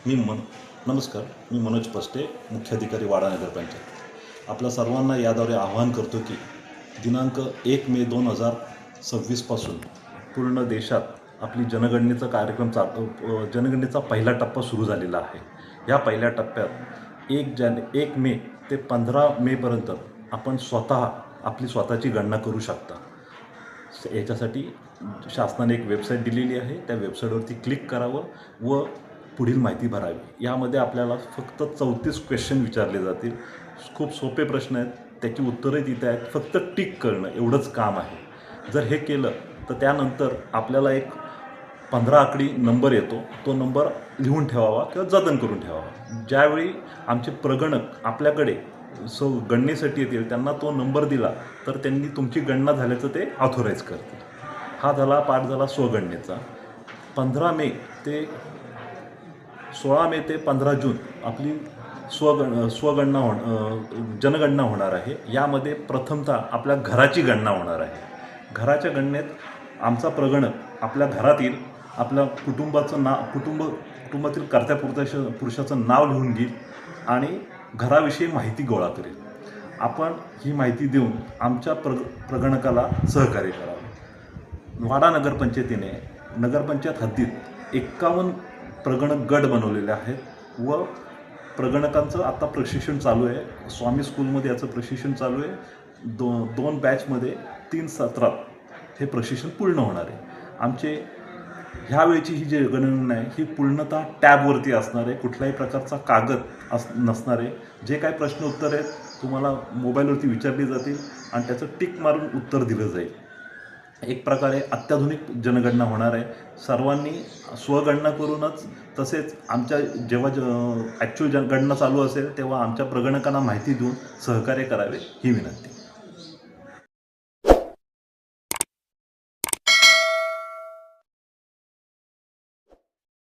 नमस्कार. मी मनोज पस्टे, मुख्याधिकारी वाडा नगरपंचायत. आपल्या सर्वांना याद्वारे आवाहन करतो की दिनांक 1 मे 2026 पूर्ण देशात आपली जनगणनेचा कार्यक्रम जनगणनेचा पहिला टप्पा सुरू झालेला आहे. या पहिल्या टप्प्यात 1 मे ते 15 मेपर्यंत आपण आपली स्वतःची गणना करू शकता. याच्यासाठी शासनाने एक वेबसाईट दिलेली आहे. त्या वेबसाईटवरती क्लिक करावं व पुढील माहिती भरावी. यामध्ये आपल्याला फक्त 34 क्वेश्चन विचारले जातील. खूप सोपे प्रश्न आहेत, त्याची उत्तरं तिथे आहेत. फक्त टिक करणं एवढंच काम आहे. जर हे केलं तर त्यानंतर आपल्याला एक 15 आकडी नंबर येतो. तो नंबर लिहून ठेवावा किंवा जतन करून ठेवावा. ज्यावेळी आमचे प्रगणक आपल्याकडे गणनेसाठी येतील त्यांना तो नंबर दिला तर त्यांनी तुमची गणना झाल्याचं ते ऑथोराईज करतील. हा पाठ झाला स्वगणनेचा. 16 मे ते 15 जून आपली जनगणना होणार आहे. यामध्ये प्रथमतः आपल्या घराची गणना होणार आहे. घराच्या गणनेत आमचा प्रगणक आपल्या घरातील आपल्या कुटुंबातील कर्त्या पुरुषाचं नाव लिहून घेईल आणि घराविषयी माहिती गोळा करेल. आपण ही माहिती देऊन आमच्या प्रगणकाला सहकार्य करावे. वाडा नगरपंचायतीने नगरपंचायत हद्दीत 51 प्रगणक गट बनवलेले आहेत व प्रगणकांचं आता प्रशिक्षण चालू आहे. स्वामी स्कूलमध्ये याचं प्रशिक्षण चालू आहे. दोन बॅचमध्ये 3 सत्रात हे प्रशिक्षण पूर्ण होणार आहे. आमचे ह्यावेळची ही जी गणना आहे ही पूर्णतः टॅबवरती असणार आहे. कुठल्याही प्रकारचा कागद नसणार आहे. जे काही प्रश्न उत्तर आहेत तुम्हाला मोबाईलवरती विचारली जातील आणि त्याचं टिक मारून उत्तर दिलं जाईल. एक प्रकारे अत्याधुनिक जनगणना होणार आहे. सर्वांनी स्वगणना करूनच तसेच आमच्या जेव्हा ॲक्च्युअल गणना चालू असेल तेव्हा आमच्या प्रगणकांना माहिती देऊन सहकार्य करावे ही विनंती.